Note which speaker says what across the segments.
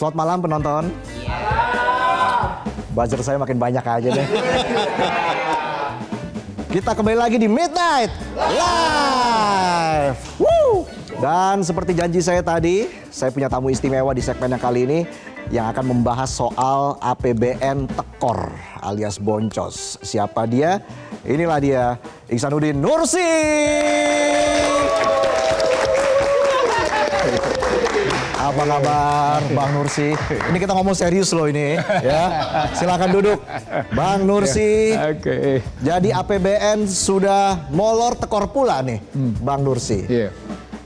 Speaker 1: Selamat malam penonton. Buzzer saya makin banyak aja deh. Kita kembali lagi di Midnight Live. Woo! Dan seperti janji saya tadi, saya punya tamu istimewa di segmen yang kali ini yang akan membahas soal APBN tekor alias boncos. Siapa dia? Inilah dia, Ihsanuddin Nursi. Apa kabar Bang Nursi? Ini kita ngomong serius loh ini ya. Silakan duduk Bang Nursi.
Speaker 2: Oke.
Speaker 1: Jadi APBN sudah molor tekor pula nih Bang Nursi.
Speaker 2: Iya.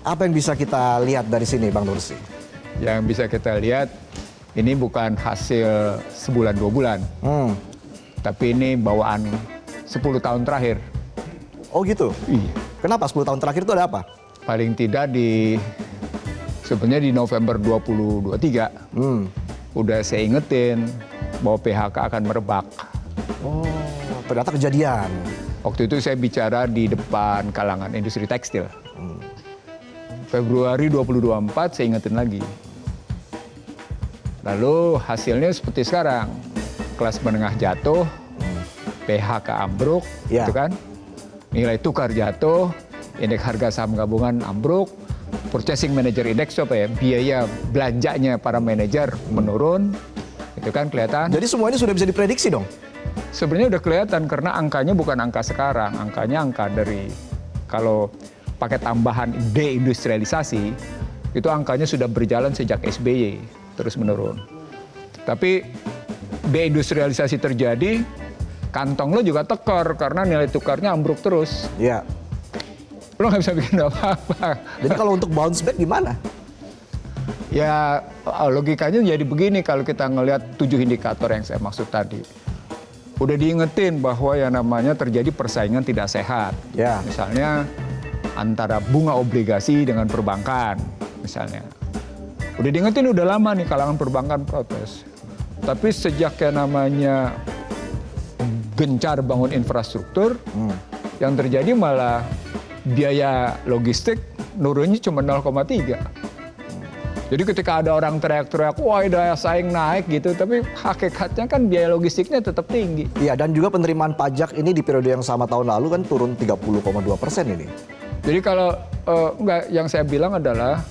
Speaker 1: Apa yang bisa kita lihat dari sini Bang Nursi?
Speaker 2: Yang bisa kita lihat ini bukan hasil sebulan 2 bulan. Tapi ini bawaan 10 tahun terakhir.
Speaker 1: Oh gitu?
Speaker 2: Iya.
Speaker 1: Kenapa 10 tahun terakhir itu ada apa?
Speaker 2: Paling tidak sebenarnya di November 2023 udah saya ingetin bahwa PHK akan merebak.
Speaker 1: Oh, ternyata kejadian.
Speaker 2: Waktu itu saya bicara di depan kalangan industri tekstil. Februari 2024 saya ingetin lagi. Lalu hasilnya seperti sekarang. Kelas menengah jatuh, PHK ambruk,
Speaker 1: Ya.
Speaker 2: gitu kan. Nilai tukar jatuh, indeks harga saham gabungan ambruk, purchasing manager index apa ya, biaya belanjanya para manajer menurun, itu kan kelihatan.
Speaker 1: Jadi semua ini sudah bisa diprediksi dong?
Speaker 2: Sebenarnya udah kelihatan karena angkanya bukan angka sekarang, angkanya angka dari kalau pakai tambahan deindustrialisasi, itu angkanya sudah berjalan sejak SBY terus menurun. Tapi deindustrialisasi terjadi, kantong lo juga tekor karena nilai tukarnya ambruk terus.
Speaker 1: Iya.
Speaker 2: Lo nggak bisa bikin apa-apa.
Speaker 1: Jadi kalau untuk bounce back gimana?
Speaker 2: Ya logikanya jadi begini kalau kita ngelihat 7 indikator yang saya maksud tadi. Udah diingetin bahwa yang namanya terjadi persaingan tidak sehat.
Speaker 1: Ya.
Speaker 2: Misalnya antara bunga obligasi dengan perbankan misalnya. Udah diingetin udah lama nih kalangan perbankan protes. Tapi sejak yang namanya gencar bangun infrastruktur, yang terjadi malah biaya logistik nurunnya cuma 0,3. Jadi ketika ada orang teriak-teriak, wah daya saing naik gitu, tapi hakikatnya kan biaya logistiknya tetap tinggi.
Speaker 1: Iya, dan juga penerimaan pajak ini di periode yang sama tahun lalu kan turun 30,2% ini.
Speaker 2: Jadi kalau enggak, yang saya bilang adalah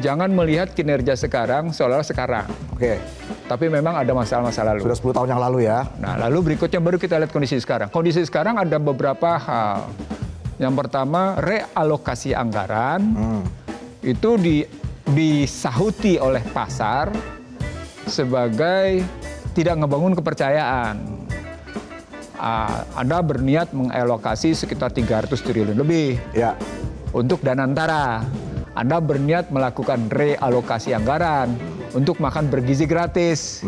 Speaker 2: jangan melihat kinerja sekarang seolah-olah sekarang.
Speaker 1: Oke,
Speaker 2: Tapi memang ada masalah-masalah lalu.
Speaker 1: sudah 10 tahun yang lalu ya.
Speaker 2: Nah, lalu berikutnya baru kita lihat kondisi sekarang. Kondisi sekarang ada beberapa hal. Yang pertama, realokasi anggaran itu disahuti oleh pasar sebagai tidak ngebangun kepercayaan. Anda berniat mengalokasi sekitar 300 triliun lebih
Speaker 1: Ya.
Speaker 2: untuk Danantara. Anda berniat melakukan realokasi anggaran untuk makan bergizi gratis.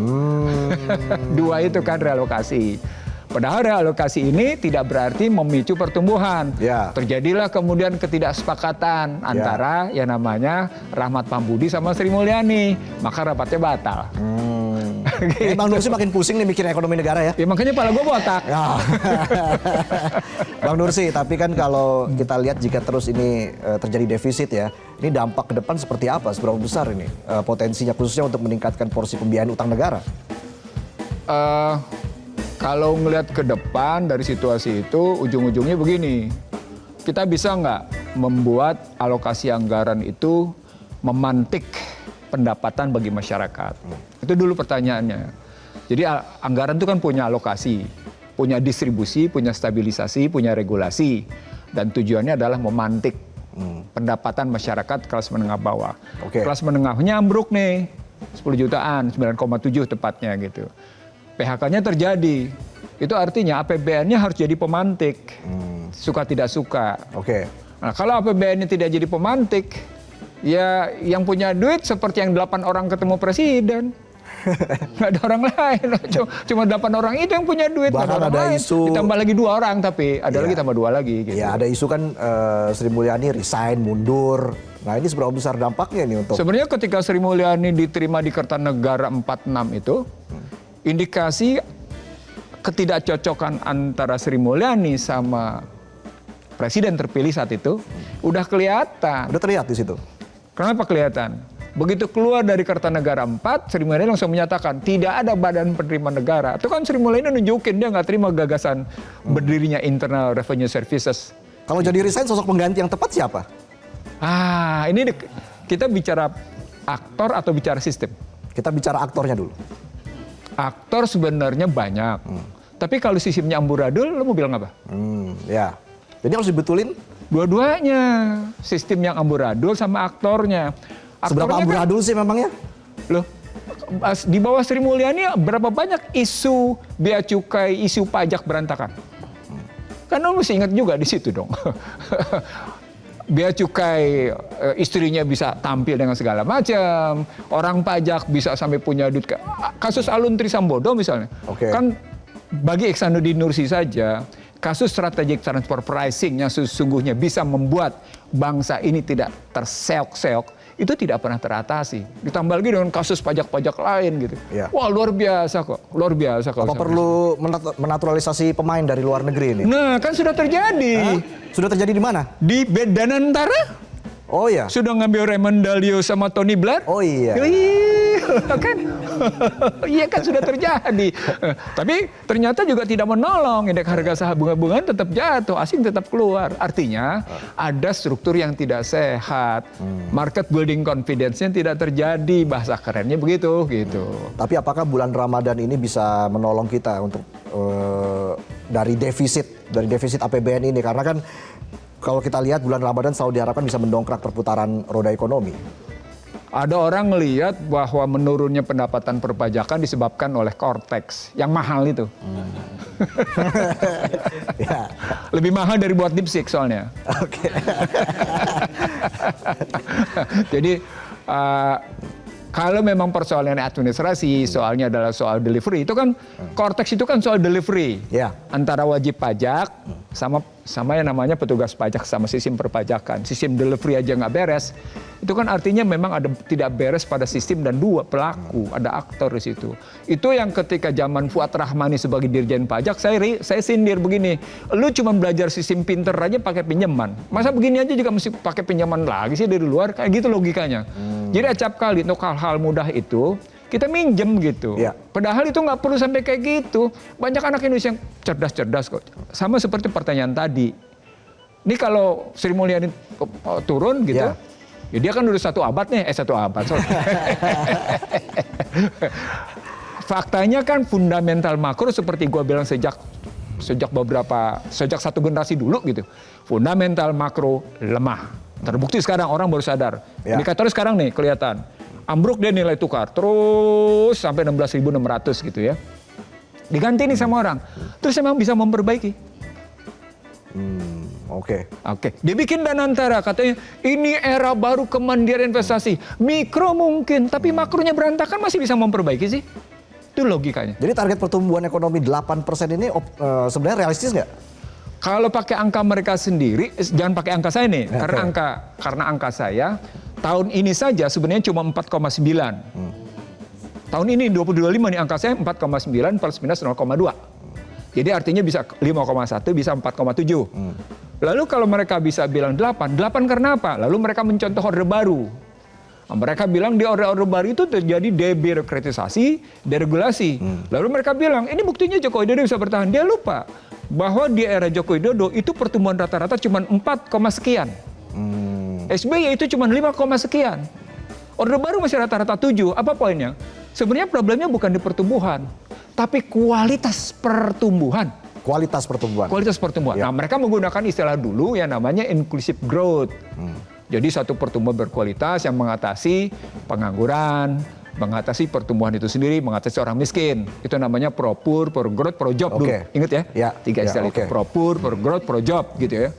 Speaker 2: Dua itu kan realokasi. Padahal realokasi ini tidak berarti memicu pertumbuhan.
Speaker 1: Ya.
Speaker 2: Terjadilah kemudian ketidaksepakatan antara yang namanya Rahmat Pambudi sama Sri Mulyani. Maka rapatnya batal.
Speaker 1: Bang Nursi makin pusing nih mikirin ekonomi negara ya.
Speaker 2: Ya makanya pala gue botak.
Speaker 1: Ya. Bang Nursi, tapi kan kalau kita lihat jika terus ini terjadi defisit ya, ini dampak ke depan seperti apa? Seberapa besar ini potensinya khususnya untuk meningkatkan porsi pembiayaan utang negara?
Speaker 2: Kalau ngelihat ke depan dari situasi itu, ujung-ujungnya begini. Kita bisa nggak membuat alokasi anggaran itu memantik pendapatan bagi masyarakat? Itu dulu pertanyaannya. Jadi anggaran itu kan punya alokasi, punya distribusi, punya stabilisasi, punya regulasi. Dan tujuannya adalah memantik pendapatan masyarakat kelas menengah bawah.
Speaker 1: Oke.
Speaker 2: Kelas menengahnya ambruk nih, 10 jutaan, 9,7 tepatnya gitu. PHK-nya terjadi. Itu artinya APBN-nya harus jadi pemantik. Suka tidak suka.
Speaker 1: Oke.
Speaker 2: Nah, kalau APBN-nya tidak jadi pemantik, ya yang punya duit seperti yang 8 orang ketemu presiden. Nggak ada orang lain. Cuma 8 orang itu yang punya duit.
Speaker 1: Bahkan
Speaker 2: nggak
Speaker 1: ada
Speaker 2: lain.
Speaker 1: isu-
Speaker 2: Ditambah lagi 2 orang, tapi ada lagi tambah 2 lagi. Gitu.
Speaker 1: Ya, ada isu kan Sri Mulyani resign, mundur. Nah, ini seberapa besar dampaknya nih untuk...
Speaker 2: Sebenarnya ketika Sri Mulyani diterima di Kertanegara 46 itu, indikasi ketidakcocokan antara Sri Mulyani sama presiden terpilih saat itu udah kelihatan.
Speaker 1: Udah terlihat di situ.
Speaker 2: Kenapa kelihatan? Begitu keluar dari Kertanegara 4, Sri Mulyani langsung menyatakan tidak ada badan penerima negara. Itu kan Sri Mulyani nunjukin dia nggak terima gagasan berdirinya Internal Revenue Services.
Speaker 1: Kalau jadi resign, sosok pengganti yang tepat siapa?
Speaker 2: Ini kita bicara aktor atau bicara sistem?
Speaker 1: Kita bicara aktornya dulu.
Speaker 2: Aktor sebenarnya banyak. Tapi kalau sistemnya amburadul, lo mau bilang apa?
Speaker 1: Ya. Jadi harus dibetulin.
Speaker 2: Dua-duanya. Sistem yang amburadul sama aktornya.
Speaker 1: Seberapa amburadul sih memangnya?
Speaker 2: Loh, di bawah Sri Mulyani berapa banyak isu bea cukai, isu pajak berantakan? Kan lo mesti ingat juga di situ dong. Bea cukai, istrinya bisa tampil dengan segala macam. Orang pajak bisa sampai punya duit. Kasus Alun Trisambodo misalnya. Kan bagi Ihsanuddin Nursi saja, kasus strategic transfer pricing yang sesungguhnya bisa membuat bangsa ini tidak terseok-seok, itu tidak pernah teratasi. Ditambah lagi dengan kasus pajak-pajak lain gitu.
Speaker 1: Ya.
Speaker 2: Wah, luar biasa kok. Luar biasa kok.
Speaker 1: Apa perlu menaturalisasi pemain dari luar negeri ini?
Speaker 2: Nah, kan sudah terjadi.
Speaker 1: Sudah terjadi di mana?
Speaker 2: Di Danantara.
Speaker 1: Oh iya.
Speaker 2: Sudah ngambil Raymond Dalio sama Tony Blair.
Speaker 1: Oh iya.
Speaker 2: Kan? Iya kan sudah terjadi. Tapi ternyata juga tidak menolong. Indeks harga saham bunga-bungaan tetap jatuh, asing tetap keluar. Artinya ada struktur yang tidak sehat. Market building confidence-nya tidak terjadi. Bahasa kerennya begitu gitu.
Speaker 1: Tapi apakah bulan Ramadan ini bisa menolong kita untuk dari defisit APBN ini? Karena kan kalau kita lihat bulan Ramadan selalu diharapkan bisa mendongkrak perputaran roda ekonomi.
Speaker 2: Ada orang melihat bahwa menurunnya pendapatan perpajakan disebabkan oleh Cortex yang mahal itu.
Speaker 1: Ya.
Speaker 2: Lebih mahal dari buat lipstick soalnya.
Speaker 1: Oke.
Speaker 2: Jadi kalau memang persoalan administrasi, soalnya adalah soal delivery, itu kan Cortex itu kan soal delivery.
Speaker 1: Ya.
Speaker 2: Antara wajib pajak sama yang namanya petugas pajak sama sistem perpajakan. Sistem delivery aja nggak beres. Itu kan artinya memang ada tidak beres pada sistem dan dua pelaku, ada aktor di situ. Itu yang ketika zaman Fuad Rahmani sebagai Dirjen Pajak, saya sindir begini, lu cuma belajar sistem pinter aja pakai pinjaman. Masa begini aja juga mesti pakai pinjaman lagi sih dari luar? Kayak gitu logikanya. Jadi acap kali untuk hal-hal mudah itu, kita minjem gitu.
Speaker 1: Ya.
Speaker 2: Padahal itu nggak perlu sampai kayak gitu. Banyak anak Indonesia yang cerdas-cerdas kok. Sama seperti pertanyaan tadi. Ini kalau Sri Mulyani turun gitu, ya dia kan udah 1 abad nih, 1 abad. Faktanya kan fundamental makro seperti gua bilang sejak 1 generasi dulu gitu. Fundamental makro lemah. Terbukti sekarang orang baru sadar.
Speaker 1: Ya.
Speaker 2: Indikatornya sekarang nih kelihatan. Ambruk dia nilai tukar terus sampai 16.600 gitu ya. Diganti nih sama orang. Terus emang bisa memperbaiki.
Speaker 1: Oke.
Speaker 2: Dia bikin Danantara katanya ini era baru kemandirian investasi. Mikro mungkin, tapi makronya berantakan masih bisa memperbaiki sih. Itu logikanya.
Speaker 1: Jadi target pertumbuhan ekonomi 8% ini sebenarnya realistis nggak?
Speaker 2: Kalau pakai angka mereka sendiri, jangan pakai angka saya nih, karena angka saya tahun ini saja sebenarnya cuma 4,9. Tahun ini 2025 nih angka saya 4,9 plus minus 0,2. Jadi artinya bisa 5,1 bisa 4,7. Lalu kalau mereka bisa bilang 8 karena apa? Lalu mereka mencontoh orde baru. Nah, mereka bilang di orde baru itu terjadi debirokratisasi, deregulasi. Lalu mereka bilang ini buktinya Joko Widodo bisa bertahan. Dia lupa bahwa di era Joko Widodo itu pertumbuhan rata-rata cuma 4, sekian. SBY itu cuma 5, sekian. Orde baru masih rata-rata 7. Apa poinnya? Sebenarnya problemnya bukan di pertumbuhan, tapi kualitas pertumbuhan.
Speaker 1: Kualitas pertumbuhan.
Speaker 2: Ya. Nah, mereka menggunakan istilah dulu yang namanya inclusive growth. Jadi satu pertumbuhan berkualitas yang mengatasi pengangguran, mengatasi pertumbuhan itu sendiri, mengatasi orang miskin. Itu namanya pro-poor, pro-growth, pro-job dulu. Ingat ya? 3 istilah itu. Pro-poor, pro-growth, pro-job gitu ya.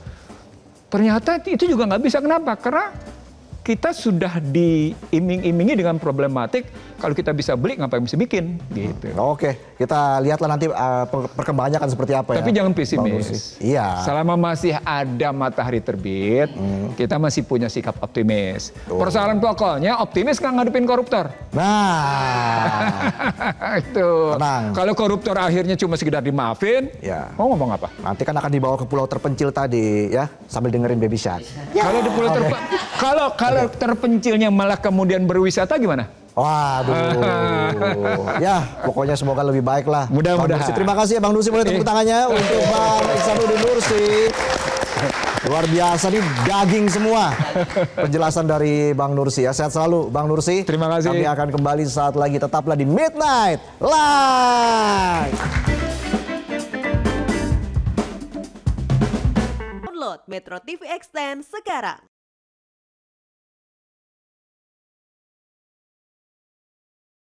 Speaker 2: Ternyata itu juga nggak bisa. Kenapa? Karena kita sudah diiming-imingi dengan problematik, kalau kita bisa beli, ngapain mesti bikin? Gitu.
Speaker 1: Oke. Kita lihatlah nanti perkembangannya akan seperti apa ya.
Speaker 2: Tapi jangan
Speaker 1: Bang Nursi.
Speaker 2: pesimis.
Speaker 1: Iya.
Speaker 2: Selama masih ada matahari terbit, kita masih punya sikap optimis. Persoalan pokoknya optimis nggak ngadepin koruptor.
Speaker 1: Nah,
Speaker 2: Itu.
Speaker 1: Tenang.
Speaker 2: Kalau koruptor akhirnya cuma sekedar dimaafin,
Speaker 1: Ya.
Speaker 2: mau ngomong apa?
Speaker 1: nanti kan akan dibawa ke pulau terpencil tadi ya, sambil dengerin Baby Shark.
Speaker 2: Kalau di pulau kalau terpencilnya malah kemudian berwisata gimana?
Speaker 1: Waduh. Ya, pokoknya semoga lebih baik lah.
Speaker 2: Mudah-mudahan.
Speaker 1: Bang Nursi. Terima kasih ya Bang Nursi, boleh tepuk tangannya untuk Bang Iksanuddin Nursi. Luar biasa nih, daging semua penjelasan dari Bang Nursi ya. Sehat selalu Bang Nursi.
Speaker 2: Terima kasih.
Speaker 1: Kami akan kembali saat lagi, tetaplah di Midnight Live.
Speaker 3: Download Metro TV Extend sekarang.